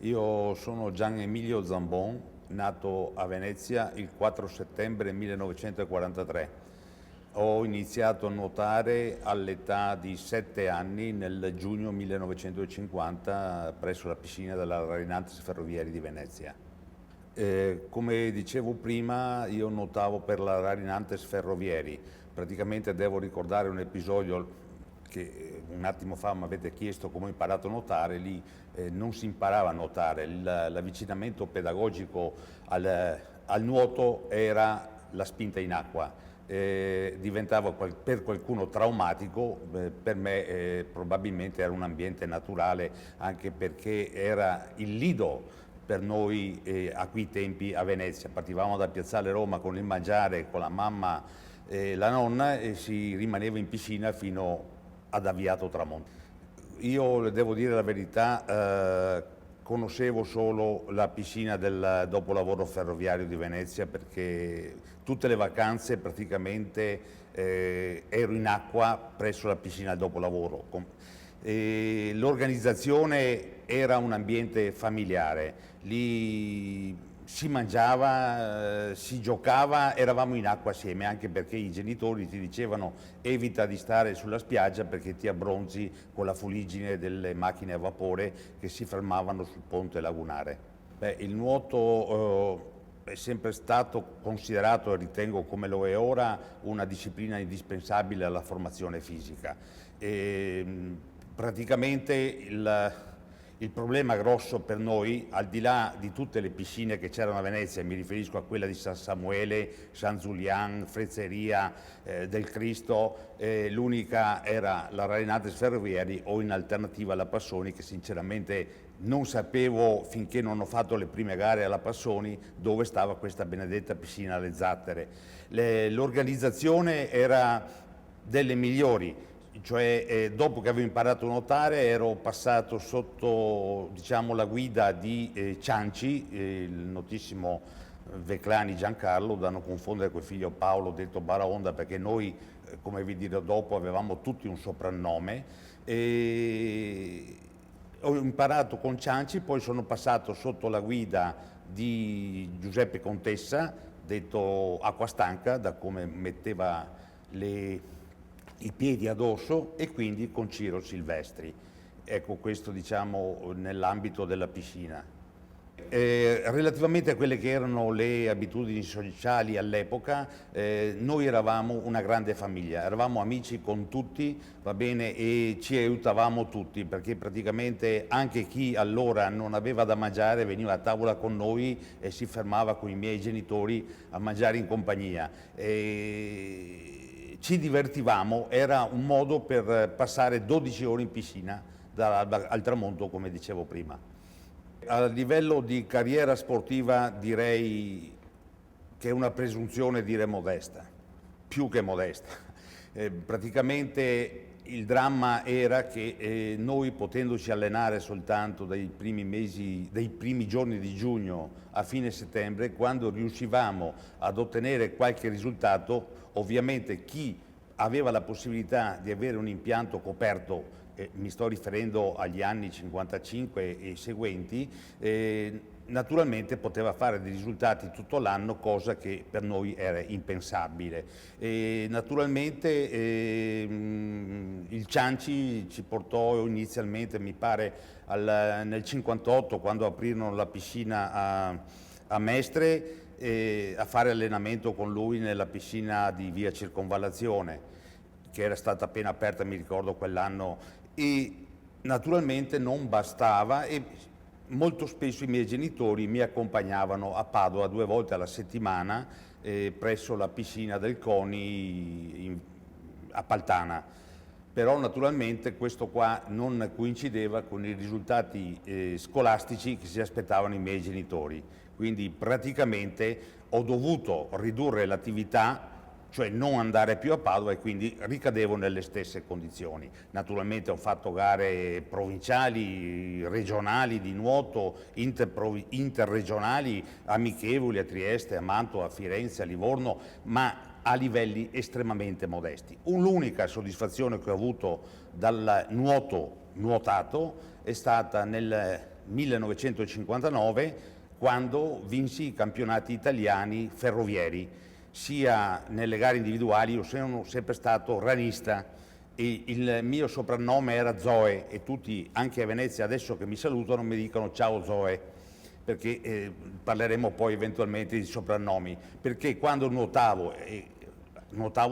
Io sono Gian Emilio Zambon, nato a Venezia il 4 settembre 1943. Ho iniziato a nuotare all'età di 7 anni nel giugno 1950 presso la piscina della Rainantes Ferrovieri di Venezia. Come dicevo prima, io nuotavo per la Rainantes Ferrovieri. Praticamente devo ricordare un episodio che un attimo fa mi avete chiesto come ho imparato a nuotare. Lì non si imparava a nuotare, l'avvicinamento pedagogico al nuoto era la spinta in acqua. Diventava per qualcuno traumatico, per me probabilmente era un ambiente naturale, anche perché era il lido per noi a quei tempi a Venezia. Partivamo da Piazzale Roma con il mangiare, con la mamma e la nonna, e si rimaneva in piscina fino ad avviato tramonto. Io devo dire la verità, conoscevo solo la piscina del dopolavoro ferroviario di Venezia, perché tutte le vacanze praticamente ero in acqua presso la piscina del dopolavoro. L'organizzazione era un ambiente familiare, lì si mangiava, si giocava, eravamo in acqua assieme, anche perché i genitori ti dicevano evita di stare sulla spiaggia perché ti abbronzi con la fuliggine delle macchine a vapore che si fermavano sul ponte lagunare. Il nuoto è sempre stato considerato, e ritengo come lo è ora, una disciplina indispensabile alla formazione fisica. Praticamente il problema grosso per noi, al di là di tutte le piscine che c'erano a Venezia, mi riferisco a quella di San Samuele, San Zulian, Frezzeria, del Cristo, l'unica era la Rainantes Ferrovieri, o in alternativa la Passoni, che sinceramente non sapevo, finché non ho fatto le prime gare alla Passoni, dove stava questa benedetta piscina alle Zattere. L'organizzazione era delle migliori. Cioè, dopo che avevo imparato a nuotare ero passato sotto, diciamo, la guida di Cianci, il notissimo Veclani Giancarlo, da non confondere col figlio Paolo detto Baraonda, perché noi, come vi dirò dopo, avevamo tutti un soprannome. Ho imparato con Cianci, poi sono passato sotto la guida di Giuseppe Contessa, detto Acqua Stanca, da come metteva i piedi addosso, e quindi con Ciro Silvestri. Ecco, questo diciamo nell'ambito della piscina. Relativamente a quelle che erano le abitudini sociali all'epoca, noi eravamo una grande famiglia, eravamo amici con tutti, va bene, e ci aiutavamo tutti, perché praticamente anche chi allora non aveva da mangiare veniva a tavola con noi e si fermava con i miei genitori a mangiare in compagnia. Ci divertivamo, era un modo per passare 12 ore in piscina dall'alba al tramonto, come dicevo prima. A livello di carriera sportiva direi che è una presunzione dire modesta, più che modesta. Praticamente il dramma era che noi, potendoci allenare soltanto dai primi giorni di giugno a fine settembre, quando riuscivamo ad ottenere qualche risultato, ovviamente chi aveva la possibilità di avere un impianto coperto, mi sto riferendo agli anni 55 e seguenti, naturalmente poteva fare dei risultati tutto l'anno, cosa che per noi era impensabile. Naturalmente il Cianci ci portò inizialmente, mi pare, nel 58, quando aprirono la piscina a Mestre, a fare allenamento con lui nella piscina di via Circonvallazione, che era stata appena aperta, mi ricordo quell'anno, e naturalmente non bastava, e molto spesso i miei genitori mi accompagnavano a Padova 2 volte alla settimana presso la piscina del CONI a Paltana. Però naturalmente questo qua non coincideva con i risultati scolastici che si aspettavano i miei genitori, quindi praticamente ho dovuto ridurre l'attività, cioè non andare più a Padova, e quindi ricadevo nelle stesse condizioni. Naturalmente ho fatto gare provinciali, regionali di nuoto, interregionali, amichevoli a Trieste, a Mantova, a Firenze, a Livorno, ma a livelli estremamente modesti. L'unica soddisfazione che ho avuto dal nuotato è stata nel 1959, quando vinsi i campionati italiani ferrovieri, sia nelle gare individuali. Io sono sempre stato ranista e il mio soprannome era Zoe, e tutti, anche a Venezia adesso che mi salutano, mi dicono ciao Zoe, perché parleremo poi eventualmente di soprannomi, perché quando nuotavo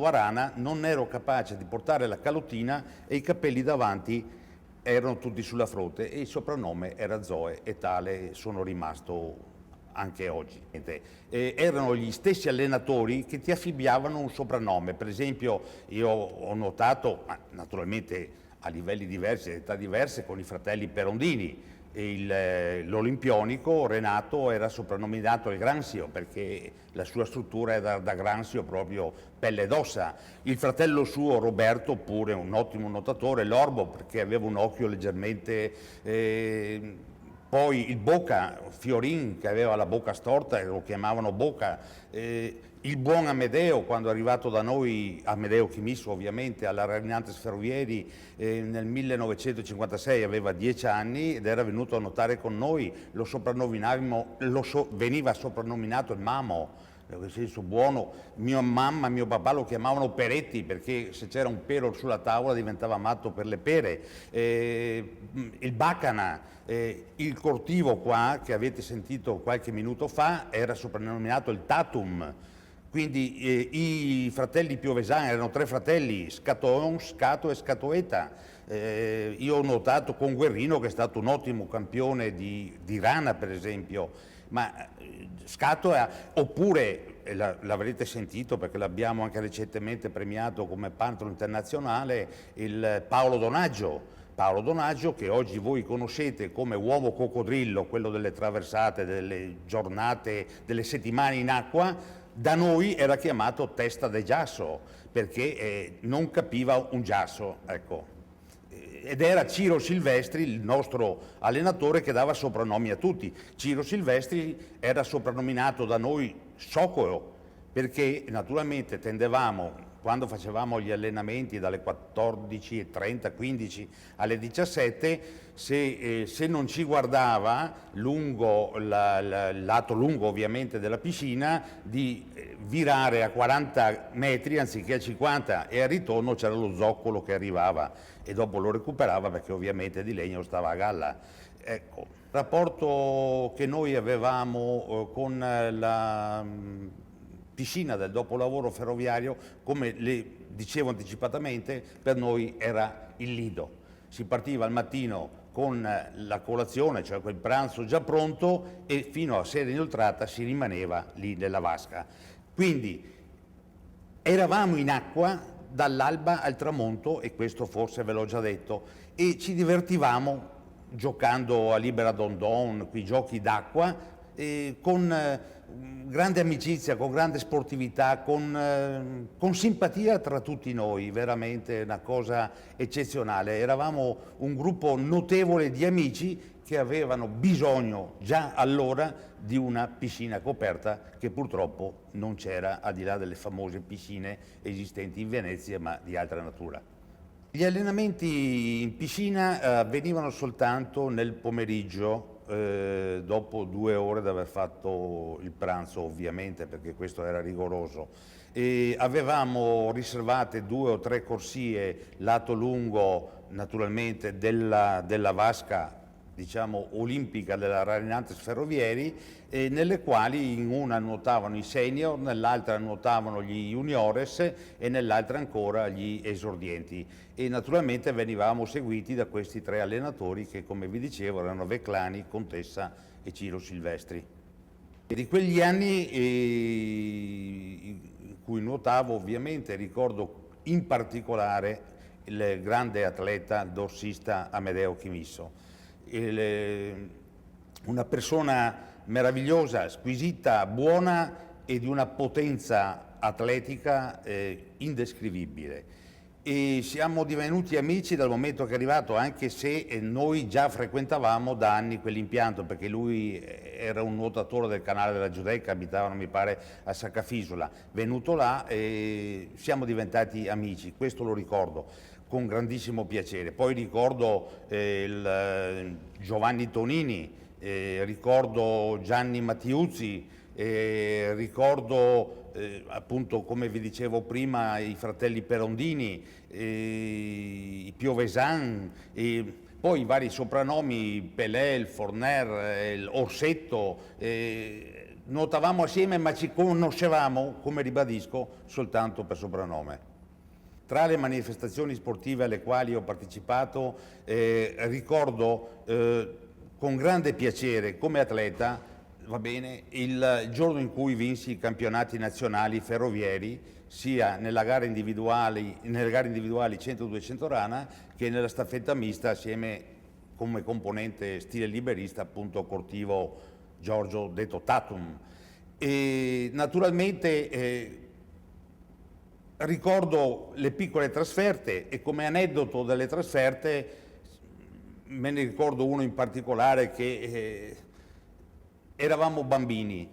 a rana non ero capace di portare la calottina e i capelli davanti erano tutti sulla fronte, e il soprannome era Zoe, e tale sono rimasto anche oggi. Erano gli stessi allenatori che ti affibbiavano un soprannome. Per esempio, io ho nuotato, naturalmente a livelli diversi, ad età diverse, con i fratelli Perondini. L'olimpionico Renato era soprannominato il Granzio, perché la sua struttura era da Granzio, proprio pelle ed ossa. Il fratello suo Roberto, pure un ottimo nuotatore, l'Orbo, perché aveva un occhio leggermente... Poi il Boca, Fiorin, che aveva la bocca storta e lo chiamavano Boca. Il buon Amedeo, quando è arrivato da noi, Amedeo Chimisso ovviamente, alla Rarinantes Ferrovieri nel 1956, aveva 10 anni ed era venuto a nuotare con noi. Veniva soprannominato il Mamo, nel senso buono. Mia mamma e mio papà lo chiamavano Peretti, perché se c'era un pero sulla tavola diventava matto per le pere. Il Bacana, il Cortivo qua, che avete sentito qualche minuto fa, era soprannominato il Tatum. Quindi i fratelli Piovesani erano 3 fratelli, Scaton, Scato e Scatoeta. Io ho nuotato con Guerrino, che è stato un ottimo campione di rana, per esempio, ma Scato oppure, l'avrete sentito perché l'abbiamo anche recentemente premiato come pantano internazionale, il Paolo Donaggio. Paolo Donaggio, che oggi voi conoscete come uomo coccodrillo, quello delle traversate, delle giornate, delle settimane in acqua, da noi era chiamato testa de giasso, perché non capiva un giasso, ecco. Ed era Ciro Silvestri, il nostro allenatore, che dava soprannomi a tutti. Ciro Silvestri era soprannominato da noi Socolo, perché naturalmente tendevamo, quando facevamo gli allenamenti dalle 14:30, 15 alle 17, se non ci guardava lungo il lato lungo ovviamente della piscina, di virare a 40 metri anziché a 50, e al ritorno c'era lo zoccolo che arrivava e dopo lo recuperava, perché ovviamente di legno stava a galla. Ecco, il rapporto che noi avevamo con la piscina del dopolavoro ferroviario, come le dicevo anticipatamente, per noi era il lido. Si partiva al mattino con la colazione, cioè quel pranzo già pronto, e fino a sera inoltrata si rimaneva lì nella vasca. Quindi eravamo in acqua dall'alba al tramonto, e questo forse ve l'ho già detto, e ci divertivamo giocando a libera dondon, quei giochi d'acqua, con grande amicizia, con grande sportività, con simpatia tra tutti noi, veramente una cosa eccezionale. Eravamo un gruppo notevole di amici che avevano bisogno già allora di una piscina coperta, che purtroppo non c'era, al di là delle famose piscine esistenti in Venezia, ma di altra natura. Gli allenamenti in piscina avvenivano soltanto nel pomeriggio, dopo 2 ore di aver fatto il pranzo, ovviamente, perché questo era rigoroso. E avevamo riservate 2 o 3 corsie lato lungo, naturalmente, della vasca, diciamo olimpica, della Rarinantes Ferrovieri, nelle quali in una nuotavano i senior, nell'altra nuotavano gli juniores e nell'altra ancora gli esordienti, e naturalmente venivamo seguiti da questi 3 allenatori che, come vi dicevo, erano Veclani, Contessa e Ciro Silvestri. E di quegli anni in cui nuotavo, ovviamente ricordo in particolare il grande atleta dorsista Amedeo Chimisso. Una persona meravigliosa, squisita, buona e di una potenza atletica indescrivibile. E siamo divenuti amici dal momento che è arrivato, anche se noi già frequentavamo da anni quell'impianto, perché lui era un nuotatore del canale della Giudecca, abitavano mi pare a Saccafisola. Venuto là siamo diventati amici, questo lo ricordo. con grandissimo piacere. Poi ricordo Giovanni Tonini, ricordo Gianni Mattiuzzi, ricordo appunto, come vi dicevo prima, i fratelli Perondini, i Piovesan, poi i vari soprannomi, Pelé, il Forner, Orsetto. Nuotavamo assieme, ma ci conoscevamo, come ribadisco, soltanto per soprannome. Tra le manifestazioni sportive alle quali ho partecipato, ricordo con grande piacere come atleta, va bene, il giorno in cui vinsi i campionati nazionali ferrovieri, sia nelle gare individuali 100-200 rana che nella staffetta mista, assieme come componente stile liberista appunto Cortivo Giorgio detto Tatum. E naturalmente ricordo le piccole trasferte, e come aneddoto delle trasferte me ne ricordo uno in particolare che eravamo bambini,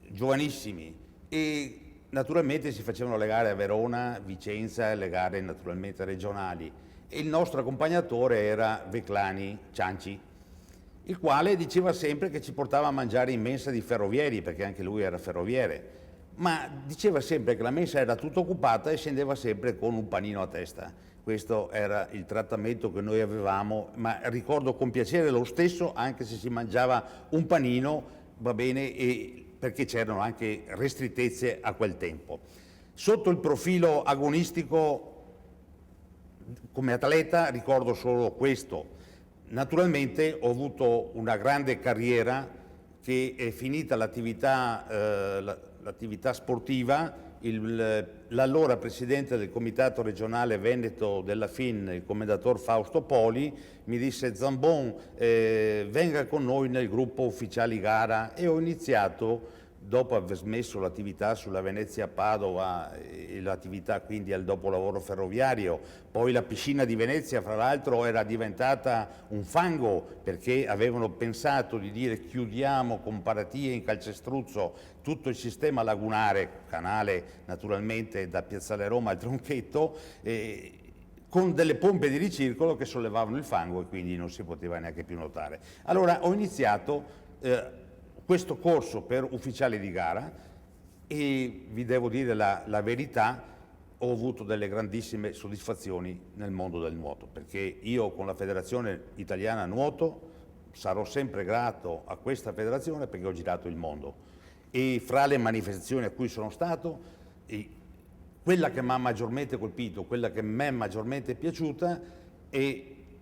giovanissimi, e naturalmente si facevano le gare a Verona, Vicenza, le gare naturalmente regionali, e il nostro accompagnatore era Veclani Cianci, il quale diceva sempre che ci portava a mangiare in mensa di ferrovieri, perché anche lui era ferroviere, ma diceva sempre che la mensa era tutta occupata e scendeva sempre con un panino a testa. Questo era il trattamento che noi avevamo, ma ricordo con piacere lo stesso, anche se si mangiava un panino, va bene, perché c'erano anche ristrettezze a quel tempo. Sotto il profilo agonistico, come atleta, ricordo solo questo. Naturalmente ho avuto una grande carriera che è finita l'attività sportiva. L'allora presidente del comitato regionale veneto della FIN, il commendator Fausto Poli, mi disse: Zambon, venga con noi nel gruppo ufficiali gara, e ho iniziato, dopo aver smesso l'attività sulla Venezia-Padova e l'attività quindi al dopolavoro ferroviario. Poi la piscina di Venezia, fra l'altro, era diventata un fango, perché avevano pensato di dire chiudiamo con paratie in calcestruzzo tutto il sistema lagunare, canale naturalmente da Piazzale Roma al Tronchetto, con delle pompe di ricircolo che sollevavano il fango e quindi non si poteva neanche più nuotare. Allora ho iniziato questo corso per ufficiali di gara, e vi devo dire la verità, ho avuto delle grandissime soddisfazioni nel mondo del nuoto, perché io con la Federazione Italiana Nuoto sarò sempre grato a questa federazione, perché ho girato il mondo, e fra le manifestazioni a cui sono stato, quella che mi ha maggiormente colpito, quella che mi è maggiormente piaciuta,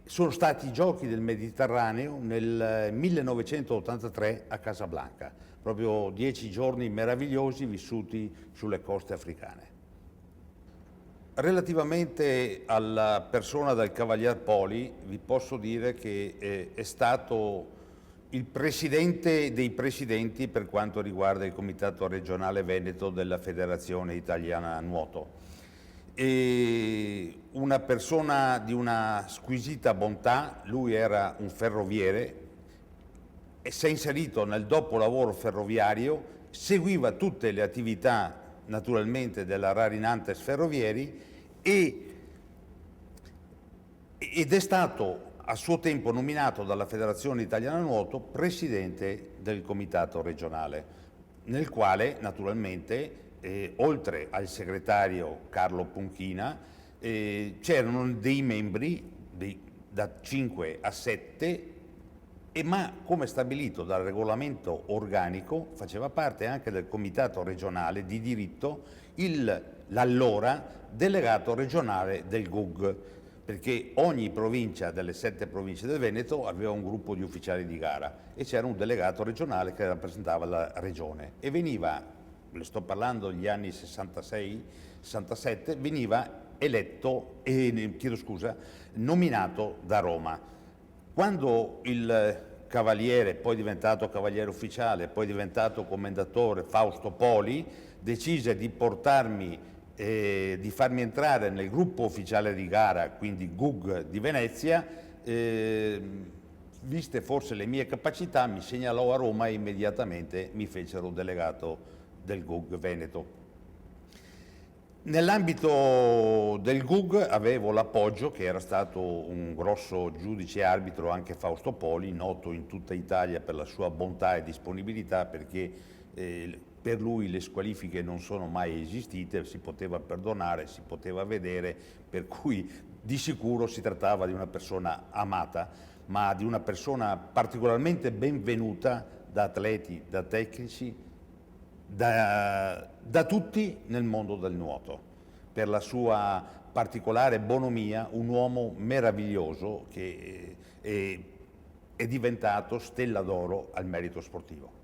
sono stati i Giochi del Mediterraneo nel 1983 a Casablanca, proprio 10 giorni meravigliosi vissuti sulle coste africane. Relativamente alla persona del Cavalier Poli, vi posso dire che è stato il presidente dei presidenti per quanto riguarda il Comitato regionale Veneto della Federazione Italiana Nuoto. E una persona di una squisita bontà. Lui era un ferroviere e si è inserito nel dopolavoro ferroviario, seguiva tutte le attività naturalmente della Rarinantes Ferrovieri ed è stato a suo tempo nominato dalla Federazione Italiana Nuoto presidente del comitato regionale, nel quale naturalmente oltre al segretario Carlo Punchina c'erano dei membri da 5 a 7, ma come stabilito dal regolamento organico faceva parte anche del comitato regionale di diritto l'allora delegato regionale del GUG, perché ogni provincia delle 7 province del Veneto aveva un gruppo di ufficiali di gara e c'era un delegato regionale che rappresentava la regione, e veniva, le sto parlando degli anni 66-67, veniva eletto, nominato da Roma. Quando il cavaliere, poi diventato cavaliere ufficiale, poi diventato commendatore, Fausto Poli, decise di portarmi di farmi entrare nel gruppo ufficiale di gara, quindi GUG di Venezia, viste forse le mie capacità, mi segnalò a Roma e immediatamente mi fecero delegato del GUG Veneto. Nell'ambito del GUG avevo l'appoggio, che era stato un grosso giudice arbitro, anche Fausto Poli, noto in tutta Italia per la sua bontà e disponibilità, perché per lui le squalifiche non sono mai esistite, si poteva perdonare, si poteva vedere, per cui di sicuro si trattava di una persona amata, ma di una persona particolarmente benvenuta da atleti, da tecnici, da tutti nel mondo del nuoto, per la sua particolare bonomia, un uomo meraviglioso che è diventato stella d'oro al merito sportivo.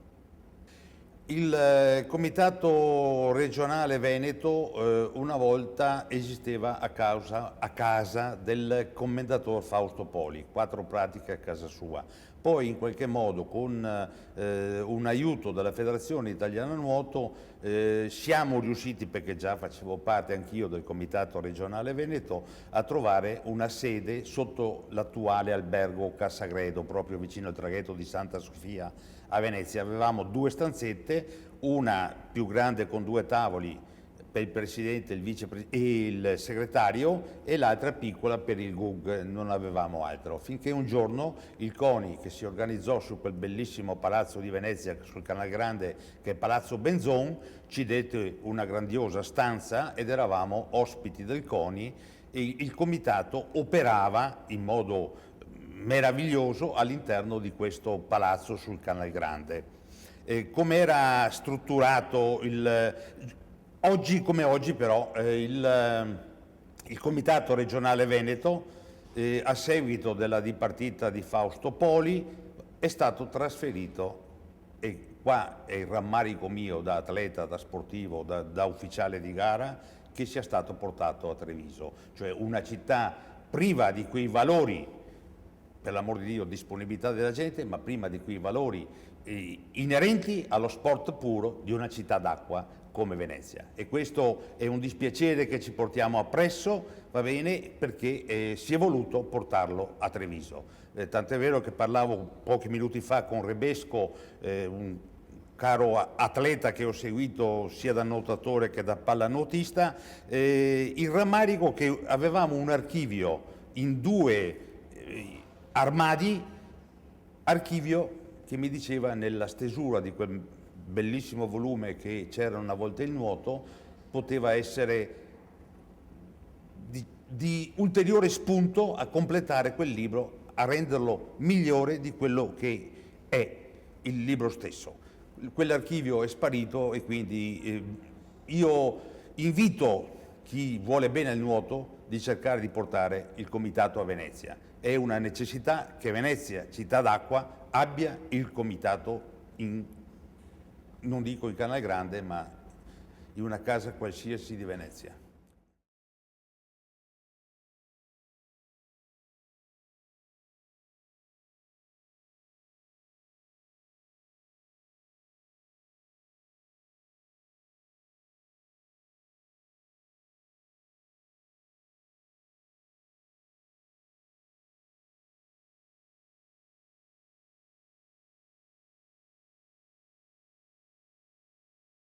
Il Comitato regionale Veneto una volta esisteva a casa del commendator Fausto Poli, 4 pratiche a casa sua. Poi in qualche modo con un aiuto della Federazione Italiana Nuoto siamo riusciti, perché già facevo parte anch'io del Comitato regionale Veneto, a trovare una sede sotto l'attuale albergo Cassagredo, proprio vicino al traghetto di Santa Sofia a Venezia. Avevamo 2 stanzette, una più grande con 2 tavoli per il presidente, il vicepresidente e il segretario, e l'altra piccola per il GUG, non avevamo altro. Finché un giorno il CONI, che si organizzò su quel bellissimo palazzo di Venezia sul Canal Grande, che è Palazzo Benzon, ci dette una grandiosa stanza ed eravamo ospiti del CONI, e il comitato operava in modo meraviglioso all'interno di questo palazzo sul Canal Grande. Come era strutturato oggi come oggi però il Comitato regionale Veneto, a seguito della dipartita di Fausto Poli, è stato trasferito, e qua è il rammarico mio da atleta, da sportivo, da ufficiale di gara, che sia stato portato a Treviso, cioè una città priva di quei valori, per l'amor di Dio, disponibilità della gente, ma prima di quei valori inerenti allo sport puro di una città d'acqua come Venezia. E questo è un dispiacere che ci portiamo appresso, va bene, perché si è voluto portarlo a Treviso. Tant'è vero che parlavo pochi minuti fa con Rebesco, un caro atleta che ho seguito sia da nuotatore che da pallanuotista, il rammarico che avevamo un archivio in 2 armadi, archivio che mi diceva nella stesura di quel bellissimo volume che c'era una volta il nuoto, poteva essere di ulteriore spunto a completare quel libro, a renderlo migliore di quello che è il libro stesso. Quell'archivio è sparito e quindi io invito chi vuole bene al nuoto di cercare di portare il comitato a Venezia. È una necessità che Venezia, città d'acqua, abbia il comitato non dico in Canal Grande, ma in una casa qualsiasi di Venezia.